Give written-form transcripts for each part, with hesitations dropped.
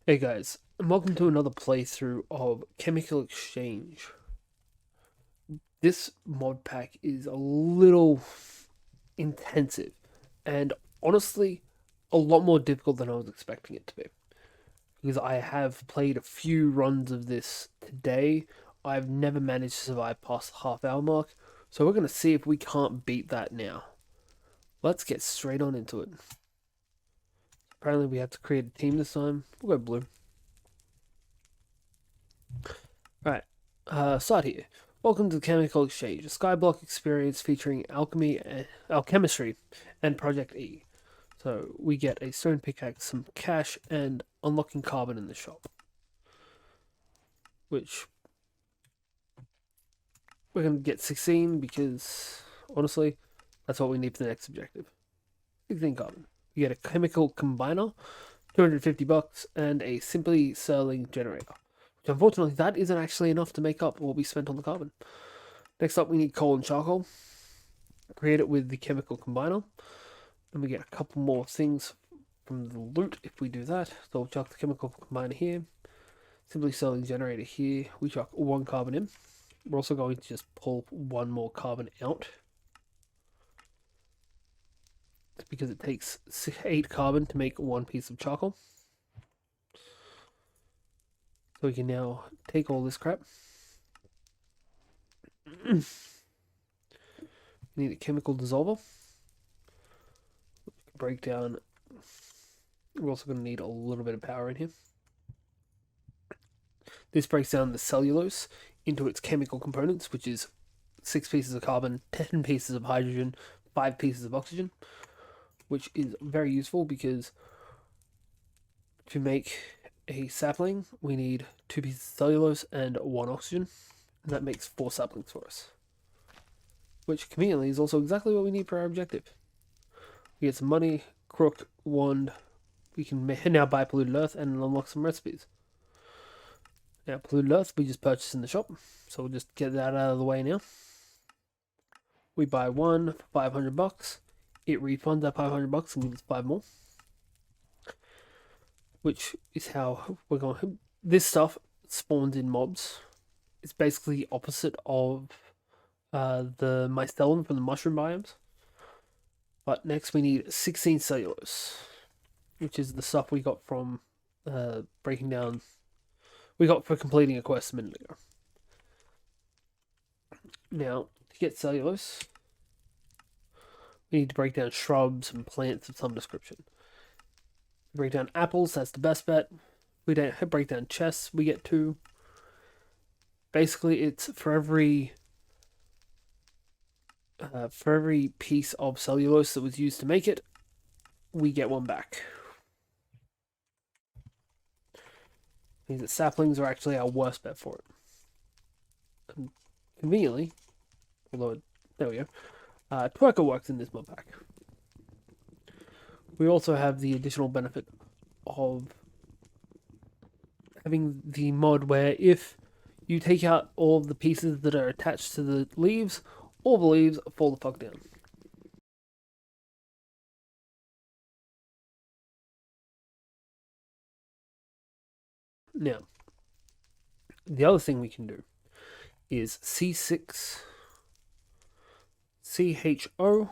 Hey guys, and welcome to another playthrough of Chemical Exchange. This mod pack is a little intensive and honestly a lot more difficult than I was expecting it to be. Because I have played a few runs of this today. I've never managed to survive past the half-hour mark, so we're going to see if we can't beat that now. Let's get straight on into it. Apparently we have to create a team this time. We'll go blue. Alright, start here. Welcome to the Chemical Exchange, a skyblock experience featuring alchemistry, and Project E. So we get a stone pickaxe, some cash, and unlocking carbon in the shop. Which we're going to get 16 because, honestly, that's what we need for the next objective. 16 carbon. We get a chemical combiner, 250 bucks, and a simply Serling generator. Which unfortunately, that isn't actually enough to make up what we spent on the carbon. Next up, we need coal and charcoal. Create it with the chemical combiner. And we get a couple more things from the loot if we do that. So we'll chuck the chemical combiner here. Simply Serling generator here. We chuck one carbon in. We're also going to just pull one more carbon out. It's because it takes 8 carbon to make one piece of charcoal. So we can now take all this crap. We need a chemical dissolver. Break down. We're also going to need a little bit of power in here. This breaks down the cellulose into its chemical components, which is 6 pieces of carbon, 10 pieces of hydrogen, 5 pieces of oxygen, which is very useful because to make a sapling, we need 2 pieces of cellulose and 1 oxygen, and that makes 4 saplings for us, which conveniently is also exactly what we need for our objective. We get some money, crook, wand. We can now buy polluted earth and unlock some recipes. Now, polluted earth we just purchased in the shop, so we'll just get that out of the way now. We buy one for 500 bucks. It refunds that 500 bucks and gives us 5 more. Which is how we're going. This stuff spawns in mobs. It's basically the opposite of the mycelium from the mushroom biomes. But next we need 16 cellulose, which is the stuff we got from breaking down. We got for completing a quest a minute ago. Now, to get cellulose, we need to break down shrubs and plants of some description. Break down apples, that's the best bet. We don't break down chests, we get 2. Basically, it's for every piece of cellulose that was used to make it, we get 1 back. Means that saplings are actually our worst bet for it. And conveniently, although there we go, twerker works in this mod pack. We also have the additional benefit of having the mod where if you take out all of the pieces that are attached to the leaves, all the leaves fall the fuck down. Now, the other thing we can do is C6 CHO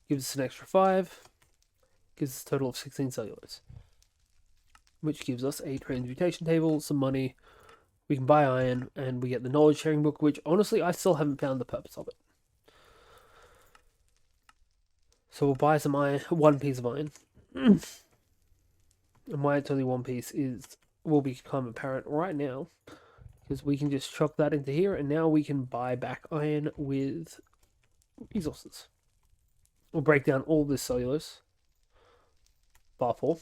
gives us an extra 5, gives us a total of 16 cellulose, which gives us a transmutation table, some money. We can buy iron, and we get the knowledge sharing book, which honestly I still haven't found the purpose of it. So we'll buy some iron, 1 piece of iron. And why it's only 1 piece will become apparent right now, because we can just chuck that into here, and now we can buy back iron with resources. We'll break down all this cellulose, bar 4.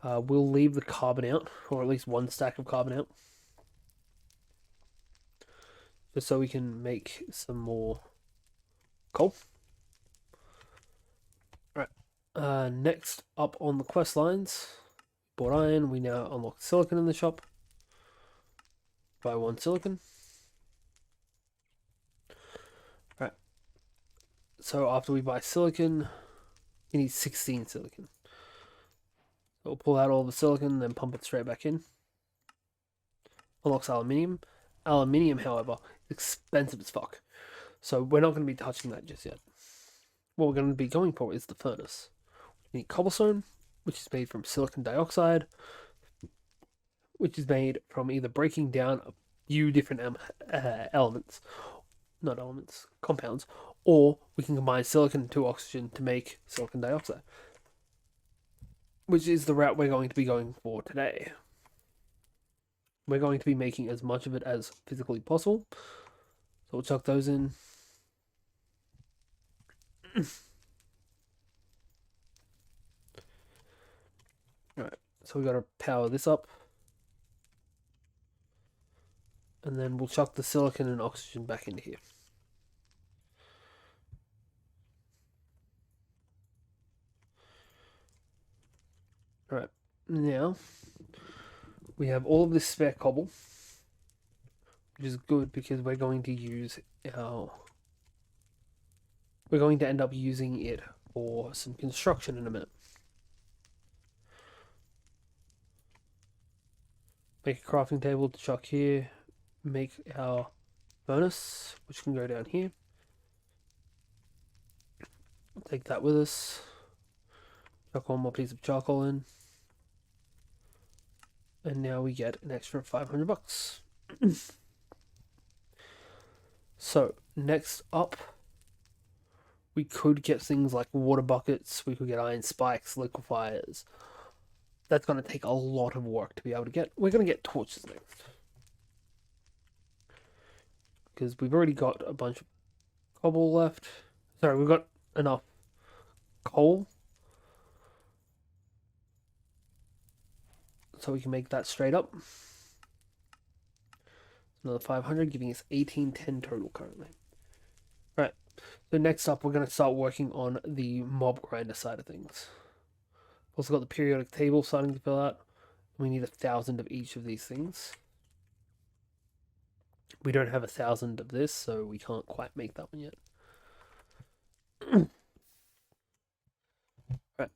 We'll leave the carbon out, or at least 1 stack of carbon out, just so we can make some more coal. Alright, next up on the quest lines, bought iron, we now unlock silicon in the shop. Buy 1 silicon. Alright, so after we buy silicon, we need 16 silicon. So we'll pull out all the silicon, then pump it straight back in. Unlocks aluminium. Aluminium, however, is expensive as fuck. So we're not going to be touching that just yet. What we're going to be going for is the furnace. We need cobblestone, which is made from silicon dioxide, which is made from either breaking down a few different compounds, or we can combine silicon to oxygen to make silicon dioxide, which is the route we're going to be going for today. We're going to be making as much of it as physically possible. So we'll chuck those in. Alright, so we got to power this up. And then we'll chuck the silicon and oxygen back into here. Alright, now we have all of this spare cobble, which is good because we're going to use we're going to end up using it for some construction in a minute. Make a crafting table to chuck here. Make our furnace, which can go down here. Take that with us. Chuck one more piece of charcoal in. And now we get an extra 500 bucks. So, next up, we could get things like water buckets, we could get iron spikes, liquefiers. That's going to take a lot of work to be able to get. We're going to get torches next. Because we've already got a bunch of cobble left. Sorry, we've got enough coal. So we can make that straight up. Another 500, giving us 1810 total currently. Right. So next up, we're going to start working on the mob grinder side of things. Also got the periodic table starting to fill out. We need 1,000 of each of these things. We don't have 1,000 of this, so we can't quite make that one yet. Right.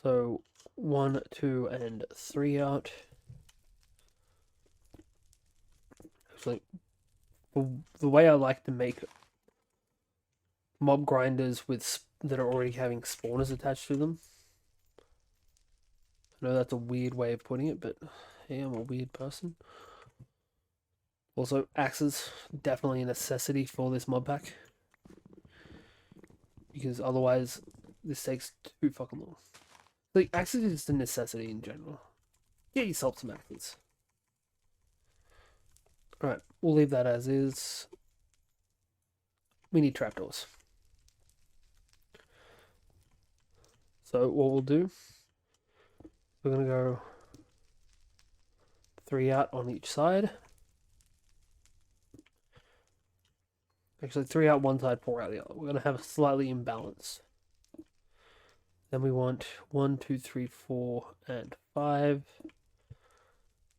So 1, 2, and 3 out. Actually, the way I like to make mob grinders that are already having spawners attached to them. I know that's a weird way of putting it, but hey, I'm a weird person. Also, axes, definitely a necessity for this mod pack. Because otherwise, this takes too fucking long. Like, axes is just a necessity in general. Get yourself some axes. Alright, we'll leave that as is. We need trapdoors. So what we'll do, we're going to go 3 out on each side. Actually, 3 out one side, 4 out the other. We're going to have a slightly imbalance. Then we want 1, 2, 3, 4, and 5.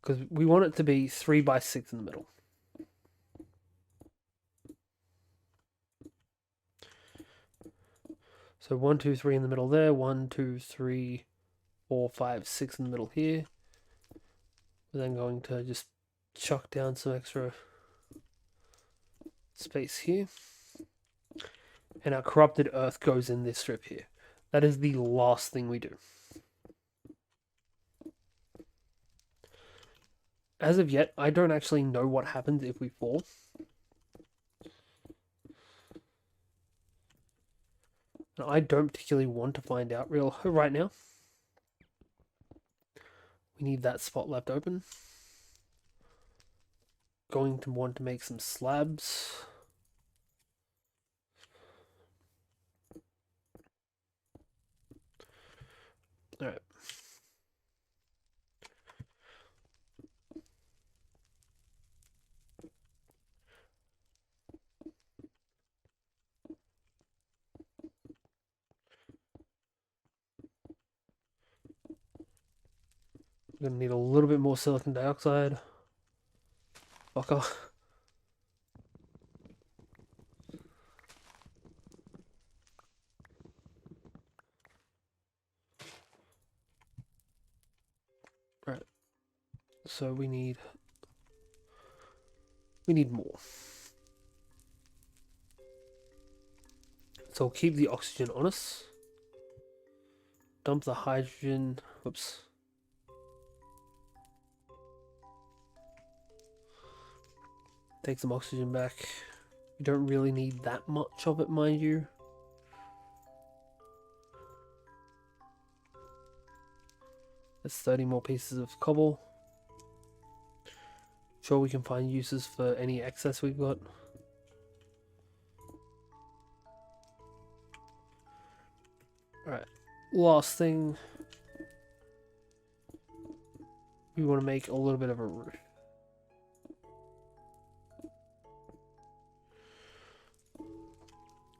Because we want it to be 3 by 6 in the middle. So 1, 2, 3 in the middle there. 1, 2, 3, 4, 5, 6 in the middle here. We're then going to just chuck down some extra space here. And our corrupted earth goes in this strip here. That is the last thing we do. As of yet, I don't actually know what happens if we fall. And I don't particularly want to find out right now. We need that spot left open. Going to want to make some slabs. Alright. We're going to need a little bit more silicon dioxide. Fucker. So we need more. So we'll keep the oxygen on us. Dump the hydrogen. Whoops. Take some oxygen back. You don't really need that much of it, mind you. There's 30 more pieces of cobble. Sure, we can find uses for any excess we've got. Alright, last thing. We want to make a little bit of a roof.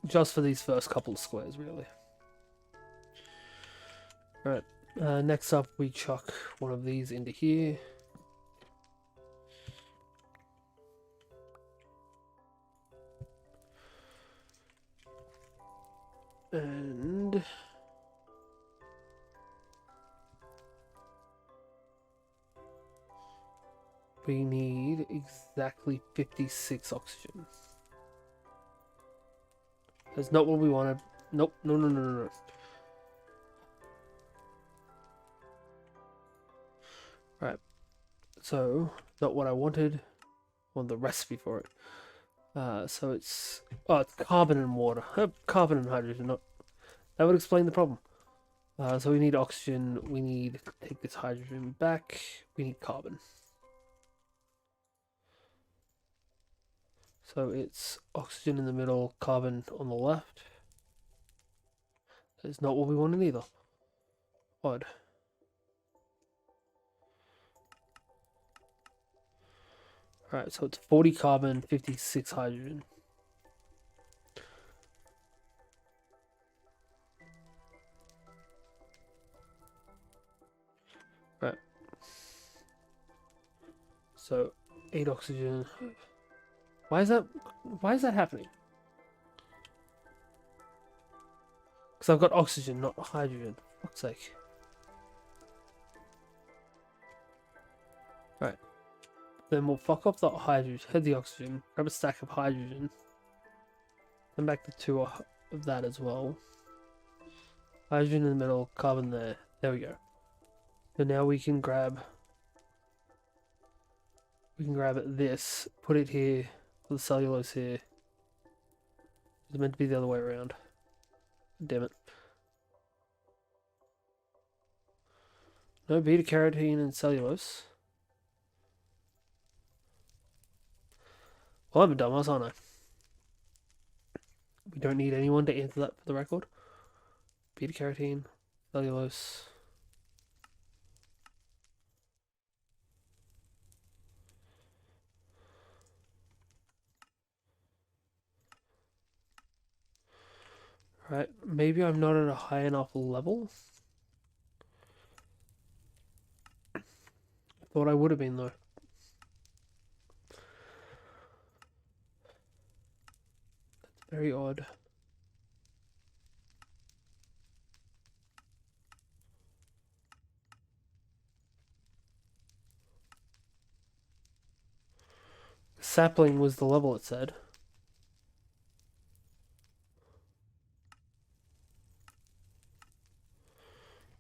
Just for these first couple of squares, really. Alright, next up we chuck one of these into here. And we need exactly 56 oxygen. That's not what we wanted. Nope, no. Right, so not what I wanted. I want the recipe for it. So it's carbon and water, carbon and hydrogen. Not that would explain the problem. So we need oxygen. We need to take this hydrogen back. We need carbon. So it's oxygen in the middle, carbon on the left. That's not what we wanted either. Odd. Alright, so it's 40 carbon, 56 hydrogen. Right. So 8 oxygen. Why is that happening? Because I've got oxygen, not hydrogen. For fuck's sake. Right. Then we'll fuck up the hydrogen, head the oxygen, grab a stack of hydrogen, then back the 2 of that as well. Hydrogen in the middle, carbon there. There we go. So now we can grab this, put it here, put the cellulose here. It's meant to be the other way around. Damn it. No beta carotene and cellulose. Well, I'm a dumbass, aren't I? We don't need anyone to answer that for the record. Beta carotene, cellulose. Right, maybe I'm not at a high enough level. I thought I would have been though. That's very odd. Sapling was the level it said.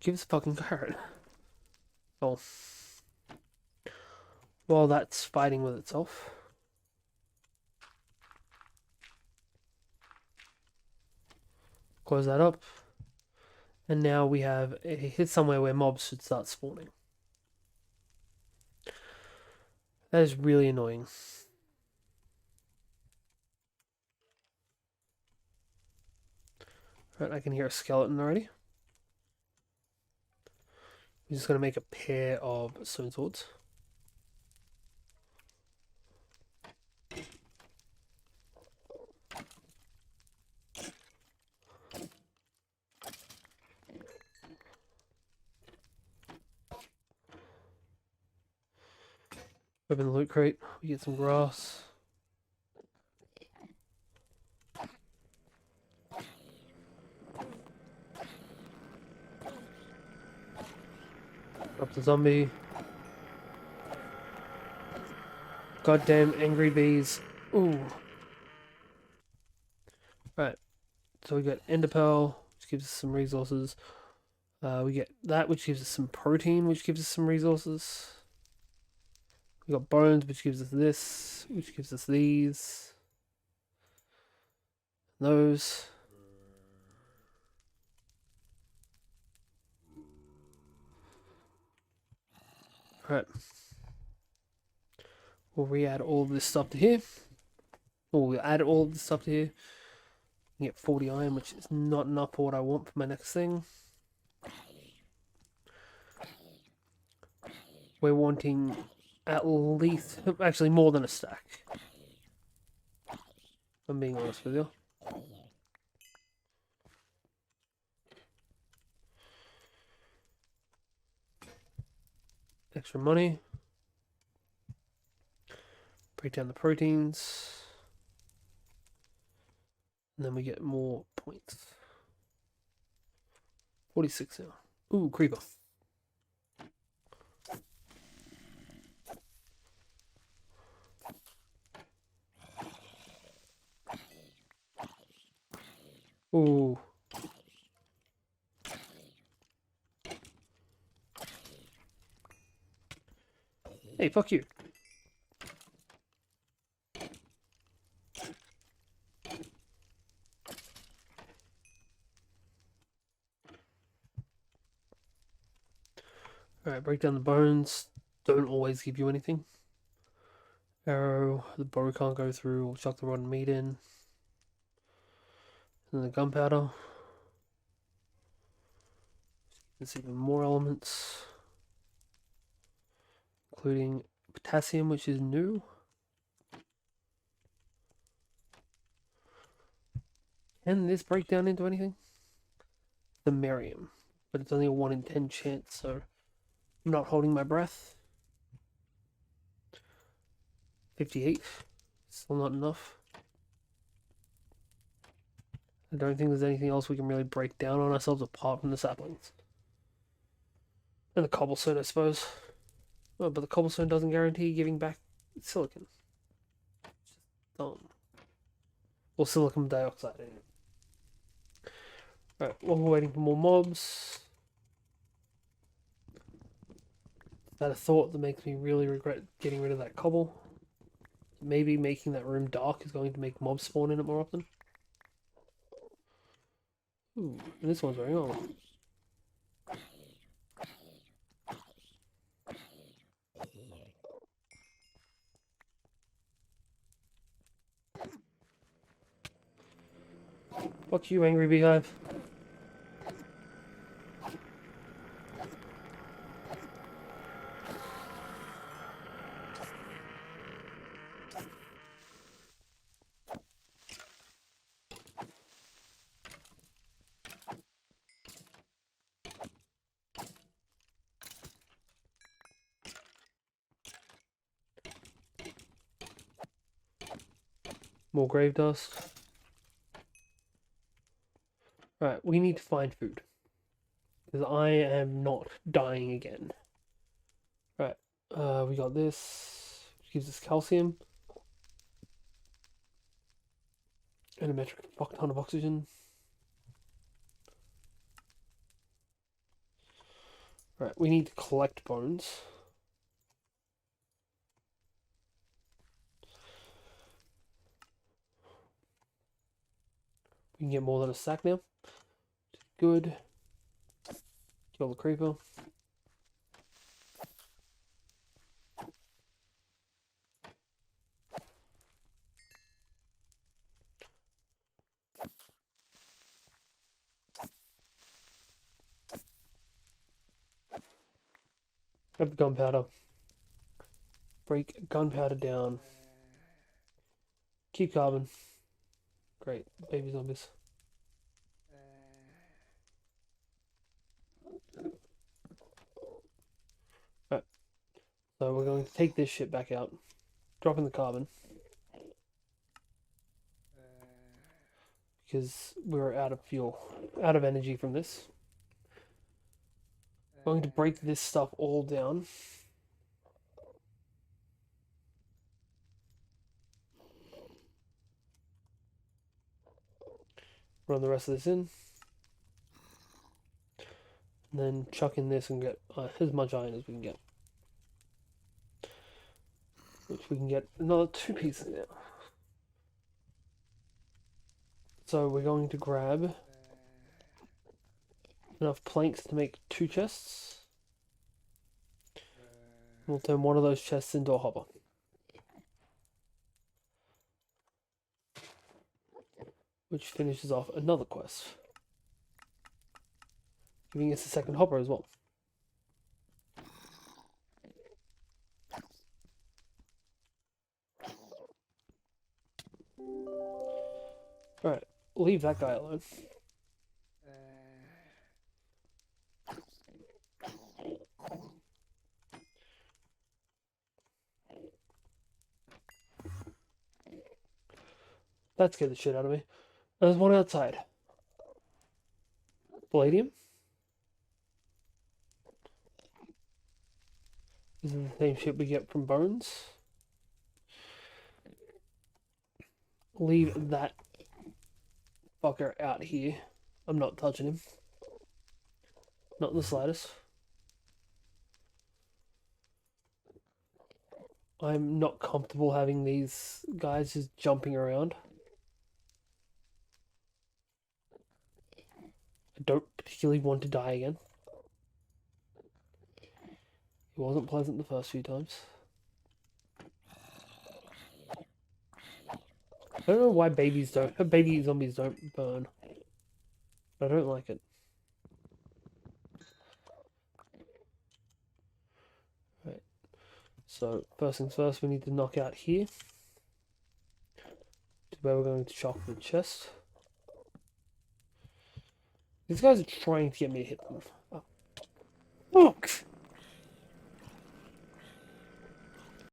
Give us a fucking carrot. Oh. While that's fighting with itself. Close that up. And now we have a hit somewhere where mobs should start spawning. That is really annoying. Right, I can hear a skeleton already. I'm just going to make a pair of stone swords. Open the loot crate, we get some grass. Drop the zombie. Goddamn angry bees. Ooh. Right. So we got ender pearl, which gives us some resources. We get that, which gives us some protein, which gives us some resources. We got bones, which gives us this, which gives us these. Those. Alright. We'll re-add all of this stuff to here. Or we'll add all of this stuff to here. Get 40 iron, which is not enough for what I want for my next thing. We're wanting at least, actually more than a stack. I'm being honest with you. Extra money. Break down the proteins. And then we get more points. 46 now. Ooh, creeper. Ooh. Hey, fuck you. Alright, break down the bones. Don't always give you anything. Arrow, the bow can't go through. We'll chuck the rotten meat in. And the gunpowder. There's even more elements. Including potassium, which is new. Can this break down into anything? The Merium. But it's only a 1 in 10 chance, so I'm not holding my breath. 58. Still not enough. I don't think there's anything else we can really break down on ourselves apart from the saplings. And the cobblestone, I suppose. Oh, but the cobblestone doesn't guarantee giving back silicon. It's just dumb. Or silicon dioxide, anyway. Right, while we're waiting for more mobs. I had a thought that makes me really regret getting rid of that cobble. Maybe making that room dark is going to make mobs spawn in it more often. Ooh, and this one's very on. Fuck you, angry beehive. More grave dust. Right, we need to find food. Because I am not dying again. Right, we got this, which gives us calcium. And a metric fuck ton of oxygen. Right, we need to collect bones. We can get more than a sack now. Good. Kill the creeper. Grab the gunpowder. Break gunpowder down. Keep carbon. Great. Baby zombies. Right. So we're going to take this shit back out. Drop in the carbon. Because we're out of fuel. Out of energy from this. I'm going to break this stuff all down. Run the rest of this in. And then chuck in this and get as much iron as we can get. Which we can get another 2 pieces now. So we're going to grab enough planks to make 2 chests. We'll turn one of those chests into a hopper. Which finishes off another quest. Giving us a second hopper as well. Alright, leave that guy alone. That scared the shit out of me. There's one outside. Palladium. This is the same shit we get from bones. Leave that fucker out here. I'm not touching him. Not in the slightest. I'm not comfortable having these guys just jumping around. I don't particularly want to die again. It wasn't pleasant the first few times. I don't know why baby zombies don't burn. But I don't like it. Right. So first things first, we need to knock out here. To where we're going to chop the chest. These guys are trying to get me to hit them. Oh.